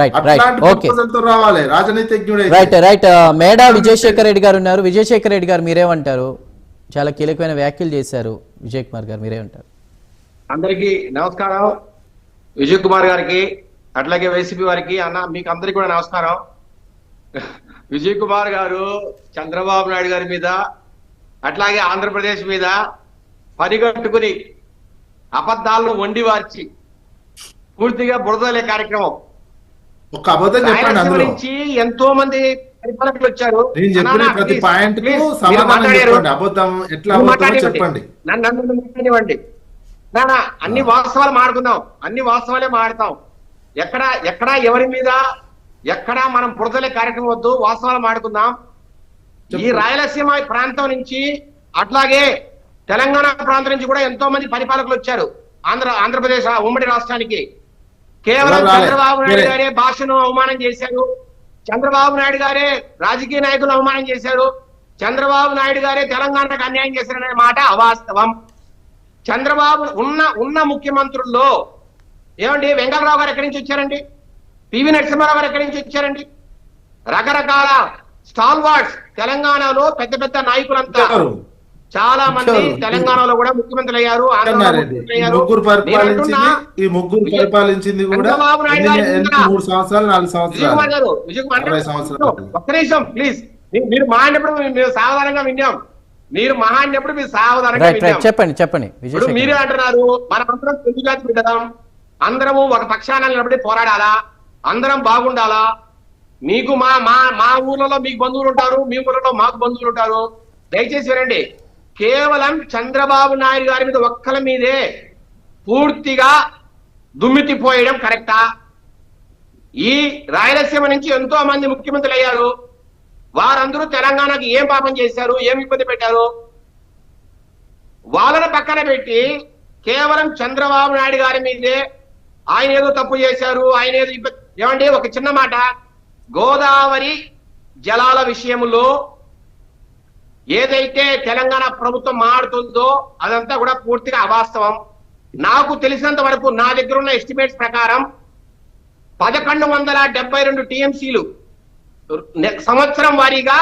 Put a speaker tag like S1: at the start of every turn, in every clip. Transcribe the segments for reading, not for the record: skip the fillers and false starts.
S1: అట్లాంటి ప్రపోజల్తో రావాలి రాజనీతిజ్ఞుడు.
S2: రైట్. మేడా విజయశేఖర్ రెడ్డి గారు ఉన్నారు. విజయశేఖర్ రెడ్డి గారు మీరేమంటారు? చాలా కీలకమైన వ్యాఖ్యలు చేశారు విజయ్ కుమార్ గారు, మీరేమంటారు?
S3: అందరికీ నమస్కారం. విజయ్ కుమార్ గారికి అట్లాగే వైసీపీ వారికి అన్న మీకు అందరికీ కూడా నమస్కారం. విజయ్ కుమార్ గారు చంద్రబాబు నాయుడు గారి మీద అట్లాగే ఆంధ్రప్రదేశ్ మీద పరిగట్టుకుని అబద్ధాలను వండి వార్చి పూర్తిగా బురదలే కార్యక్రమం.
S1: ఒక అబద్ధం చెప్పండి. అందులో
S3: నుంచి ఎంతో మంది పరిపాలకులు వచ్చారు.
S1: నేను చెప్పిన ప్రతి పాయింట్ కు సమాధానం చెప్పండి. అబద్ధం ఎట్లా అబద్ధమో చెప్పండి.
S3: నన్ను మాట్లాడివ్వండి. అన్ని వాస్తవాలు మాడుకుందాం, అన్ని వాస్తవాలే మాడతాం. ఎక్కడ ఎవరి మీద ఎక్కడ మనం బురదలే కార్యక్రమం వద్దు, వాస్తవాలు మాడుకుందాం. ఈ రాయలసీమ ప్రాంతం నుంచి అట్లాగే తెలంగాణ ప్రాంతం నుంచి కూడా ఎంతో మంది పరిపాలకులు వచ్చారు ఆంధ్రప్రదేశ్ ఉమ్మడి రాష్ట్రానికి. కేవలం చంద్రబాబు నాయుడు గారే భాషను అవమానం చేశారు, చంద్రబాబు నాయుడు గారే రాజకీయ నాయకులు అవమానం చేశారు, చంద్రబాబు నాయుడు గారే తెలంగాణకు అన్యాయం చేశారనే మాట అవాస్తవం. చంద్రబాబు ఉన్న ముఖ్యమంత్రుల్లో ఏమండి వెంకటరావు గారు ఎక్కడి నుంచి వచ్చారండి? పివి నరసింహారావు గారు ఎక్కడి నుంచి వచ్చారండి? రకరకాల స్టాల్వార్డ్స్ తెలంగాణలో పెద్ద పెద్ద నాయకులంతా చాలా మంది తెలంగాణలో కూడా ముఖ్యమంత్రులు అయ్యారు.
S1: ముగ్గురు పరిపాలించింది కూడా 3 సంవత్సరాలు 4 సంవత్సరాలు.
S3: ఒక్క నిమిషం ప్లీజ్. మీరు మాట్లాడినప్పుడు మేము సావధానంగా విన్నాం. మీరు మహాన్నప్పుడు మీరు సావధానంగా విన్నాం.
S2: చెప్పండి.
S3: ఇప్పుడు మీరే అంటున్నారు మనమందరం తెలుగుజాతి బిడ్డదాం, అందరము ఒక పక్షాన నిలబడి పోరాడాలా, అందరం బాగుండాలా. మీకు మా ఊర్లలో మీకు బంధువులు ఉంటారు, మీ ఊర్లలో మాకు బంధువులు ఉంటారు. దయచేసి వినండి. కేవలం చంద్రబాబు నాయుడు గారి మీద ఒక్కల మీదే పూర్తిగా దుమ్మెత్తిపోయడం కరెక్టా? ఈ రాయలసీమ నుంచి ఎంతో మంది ముఖ్యమంత్రులు అయ్యారు. వారందరూ తెలంగాణకి ఏం పాపం చేశారు, ఏం ఇబ్బంది పెట్టారు? వాళ్ళని పక్కన పెట్టి కేవలం చంద్రబాబు నాయుడు గారి మీదే ఆయన ఏదో తప్పు చేశారు, ఆయన ఏదో ఏమండి ఒక చిన్న మాట, గోదావరి జలాల విషయంలో ఏదైతే తెలంగాణ ప్రభుత్వం మాడుతుందో అదంతా కూడా పూర్తిగా అవాస్తవం. నాకు తెలిసినంత వరకు నా దగ్గర ఉన్న ఎస్టిమేట్స్ ప్రకారం 1172 టీఎంసీలు సంవత్సరం వారీగా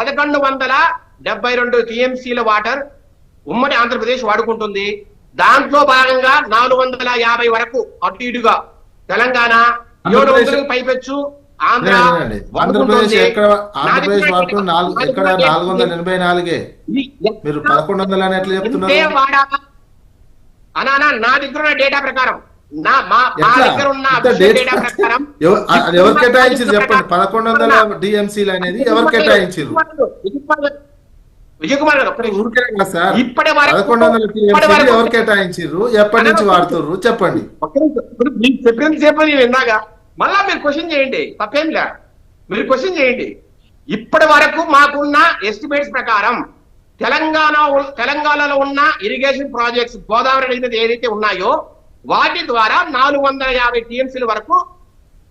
S3: 1172 టీఎంసీల వాటర్ ఉమ్మడి ఆంధ్రప్రదేశ్ వాడుకుంటుంది. దాంట్లో భాగంగా 450 వరకు అటు ఇటుగా తెలంగాణ 700 పైపెచ్చు
S1: ఆంధ్రప్రదేశ్ ఆంధ్రప్రదేశ్ వరకు ఎక్కడ 484. మీరు 1100 ఎట్లా చెప్తున్నారు?
S3: నా దగ్గర ఉన్న డేటా ప్రకారం
S1: ఎవరు కేటాయించారు చెప్పండి. 1100 టీఎంసీలు అనేది ఎవరు కేటాయించారు?
S3: విజయ్ కుమార్ గారు
S1: ఊరికే సార్ 1100 టీఎంసీలు ఎవరు కేటాయించారు, ఎప్పటి నుంచి వాడుతున్నారు చెప్పండి.
S3: చెప్పినంత సేపు విన్నాగా మళ్ళా మీరు క్వశ్చన్ చేయండి, తప్పేం లే. మీరు క్వశ్చన్ చేయండి. ఇప్పటి వరకు మాకున్న ఎస్టిమేట్స్ ప్రకారం తెలంగాణలో ఉన్న ఇరిగేషన్ ప్రాజెక్ట్స్ గోదావరి నది మీద ఏదైతే ఉన్నాయో వాటి ద్వారా 450 టీఎంసీల వరకు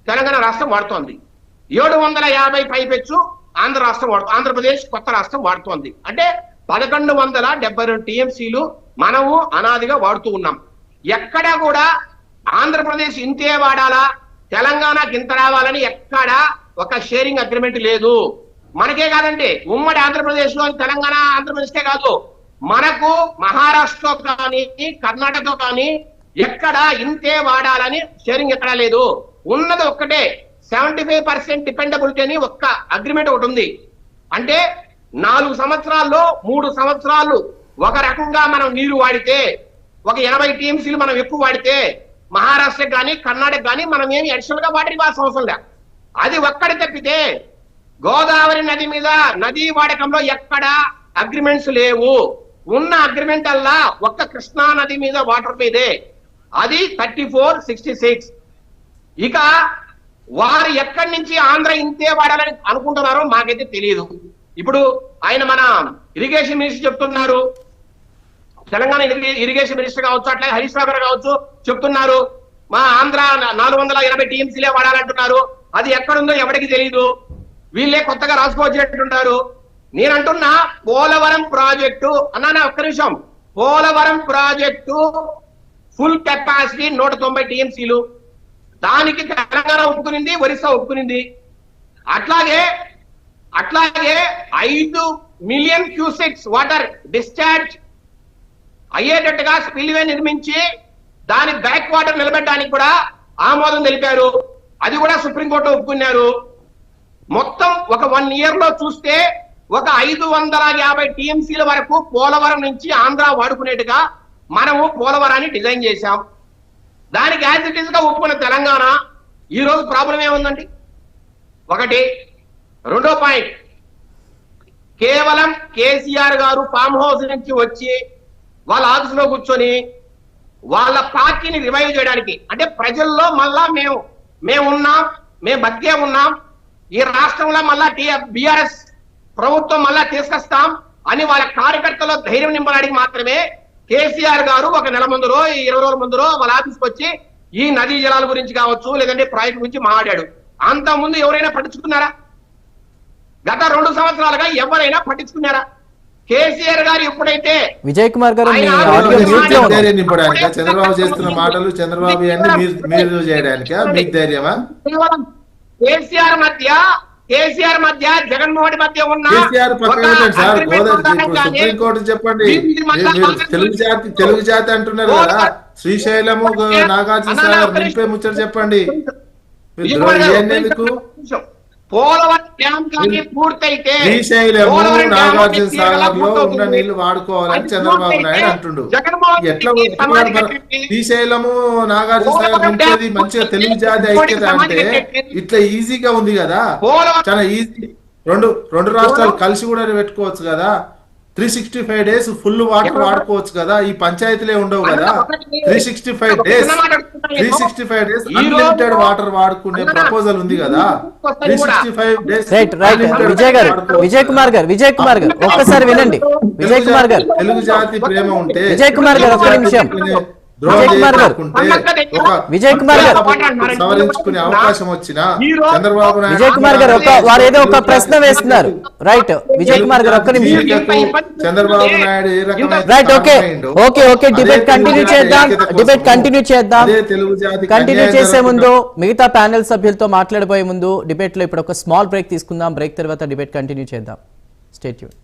S3: తెలంగాణ రాష్ట్రం వాడుతోంది. 750 పైపెచ్చు ఆంధ్రప్రదేశ్ కొత్త రాష్ట్రం వాడుతోంది. అంటే 1172 టీఎంసీలు మనము అనాదిగా వాడుతూ ఉన్నాం. ఎక్కడా కూడా ఆంధ్రప్రదేశ్ ఇంతే వాడాలా, తెలంగాణకి ఇంత రావాలని ఎక్కడా ఒక షేరింగ్ అగ్రిమెంట్ లేదు. మనకే కాదండి, ఉమ్మడి ఆంధ్రప్రదేశ్ లో తెలంగాణ ఆంధ్రప్రదేశ్కే కాదు, మనకు మహారాష్ట్రతో కానీ కర్ణాటకతో కానీ ఎక్కడ ఇంతే వాడాలని షేరింగ్ ఎక్కడా లేదు. ఉన్నది ఒక్కటే 75% డిపెండబిలిటీ అని ఒక్క అగ్రిమెంట్ ఒకటి ఉంది. అంటే 4 సంవత్సరాల్లో 3 సంవత్సరాలు ఒక రకంగా మనం నీరు వాడితే, ఒక 80 టీఎంసీలు మనం ఎక్కువ వాడితే మహారాష్ట్ర కానీ కర్ణాటక కానీ మనం ఏమి అడిషనల్ గా వాటర్ ఇవ్వాల్సిన అవసరం లే. అది ఒక్కడి తప్పితే గోదావరి నది మీద నదీ వాడకంలో ఎక్కడ అగ్రిమెంట్స్ లేవు. ఉన్న అగ్రిమెంట్ అల్లా ఒక్క కృష్ణా నది మీద వాటర్ మీదే, అది 3466. ఇక వారు ఎక్కడి నుంచి ఆంధ్ర ఇంతే వాడాలని అనుకుంటున్నారో మాకైతే తెలియదు. ఇప్పుడు ఆయన మన ఇరిగేషన్ మినిస్టర్ చెప్తున్నారు, తెలంగాణ ఇరిగేషన్ మినిస్టర్ కావచ్చు, అట్లా హరీష్ రావు గారు కావచ్చు చెప్తున్నారు మా ఆంధ్ర 480 టీఎంసీలే వాడాలంటున్నారు. అది ఎక్కడుందో ఎవరికి తెలియదు, వీళ్ళే కొత్తగా రాసుకోవచ్చినట్టుంటారు. నేనంటున్నా పోలవరం ప్రాజెక్టు అన్నా ఒక్క నిమిషం, పోలవరం ప్రాజెక్టు ఫుల్ కెపాసిటీ 190 టీఎంసీలు, దానికి తెలంగాణ ఒప్పుకునింది, ఒరిస్సా ఒప్పుకునింది. అట్లాగే 5 మిలియన్ క్యూసెక్స్ వాటర్ డిశ్చార్జ్ అయ్యేటట్టుగా స్పిల్వే నిర్మించి దాని బ్యాక్ వాటర్ నిలబెట్టడానికి కూడా ఆమోదం తెలిపారు. అది కూడా సుప్రీంకోర్టు ఒప్పుకున్నారు. మొత్తం ఒక 1 ఇయర్ లో చూస్తే ఒక 550 టీఎంసీల వరకు పోలవరం నుంచి ఆంధ్ర వాడుకునేట్టుగా మనము పోలవరాన్ని డిజైన్ చేశాం. దానికి యాజ్ ఇట్ ఈస్ గా ఒప్పుకున్న తెలంగాణ ఈ రోజు ప్రాబ్లం ఏముందండి? ఒకటి. రెండో పాయింట్, కేవలం కేసీఆర్ గారు ఫామ్ హౌస్ నుంచి వచ్చి వాళ్ళ ఆఫీసులో కూర్చొని వాళ్ళ పార్టీని రివైవ్ చేయడానికి, అంటే ప్రజల్లో మళ్ళా మేము ఉన్నాం, మేము బతికే ఉన్నాం, ఈ రాష్ట్రంలో మళ్ళా బీఆర్ఎస్ ప్రభుత్వం మళ్ళా తీసుకొస్తాం అని వాళ్ళ కార్యకర్తల్లో ధైర్యం నింపడానికి మాత్రమే కేసీఆర్ గారు ఒక నెల ముందురో 20 రోజుల ముందురో వాళ్ళ ఆఫీస్కి వచ్చి ఈ నదీ జలాల గురించి కావచ్చు, లేదంటే ప్రాజెక్ట్ గురించి మాట్లాడాడు. అంత ముందు ఎవరైనా పట్టించుకున్నారా? గత 2 సంవత్సరాలుగా ఎవరైనా పట్టించుకున్నారా? కేసీఆర్ గారు ఎప్పుడైతే
S2: విజయ్ కుమార్ గారు మీ
S3: ఆయన
S2: ఆడియో మ్యూట్ లో ఉంది.
S1: ధైర్యం నింపడానికా? చంద్రబాబు చేస్తున్న మాటలు చంద్రబాబు అన్ని మీరు చేయడానికా? మీకు ధైర్యమా?
S3: కేవలం కేసీఆర్ మధ్య జగన్మోహన్ మధ్య ఉన్న
S1: కేసీఆర్ పక్కన పెట్టండి సార్. సుప్రీంకోర్టు చెప్పండి. మీరు తెలుగు జాతి అంటున్నారు కదా, శ్రీశైలము నాగార్జున సాగర్ నింపే ముచ్చట చెప్పండి. ఎందుకు
S3: పోలవరం డ్యామ్ కానీ పూర్తయితే
S1: శ్రీశైలము నాగార్జున సాగర్ లో ఉన్న నీళ్లు వాడుకోవాలని చంద్రబాబు నాయుడు అంటుండు. ఎట్లా శ్రీశైలము నాగార్జున సాగర్ నింపేది మంచిగా తెలుగు జాతి ఐక్యత అంటే ఇట్లా ఈజీగా ఉంది కదా, చాలా ఈజీ. రెండు రాష్ట్రాలు కలిసి కూడా పెట్టుకోవచ్చు కదా. 365 days ఫుల్ వాటర్ వాడుకోవచ్చు కదా. ఈ పంచాయతీలే ఉండవు కదా. 365 days అన్లిమిటెడ్ వాటర్ వాడుకునే ప్రపోజల్ ఉంది కదా. 365 days
S2: రైట్ విజయ్ కుమార్ గారు ఒక్కసారి వినండి. విజయ్ కుమార్ గారు,
S1: తెలుగు జాతి ప్రేమ ఉంటే
S2: విజయ్ కుమార్ గారు ఒక్క నిమిషం. విజయ్ కుమార్ గారు
S1: సవరించుకునే అవకాశం వచ్చిన చంద్రబాబు నాయుడు
S2: విజయ్ కుమార్ గారు వారు ఏదో ఒక ప్రశ్న వేస్తున్నారు. రైట్ విజయ్ కుమార్ గారు ఒక్క నిమిషం.
S1: చంద్రబాబు నాయుడు ఏ రకమైన
S2: రైట్ ఓకే డిబేట్ కంటిన్యూ చేద్దాం.
S1: తెలుగు జాతి
S2: కంటిన్యూ చేసే ముందు మిగతా ప్యానెల్ సభ్యులతో మాట్లాడబోయే ముందు డిబేట్ లో ఇప్పుడు ఒక స్మాల్ బ్రేక్ తీసుకుందాం. బ్రేక్ తర్వాత డిబేట్ కంటిన్యూ చేద్దాం. Stay tune.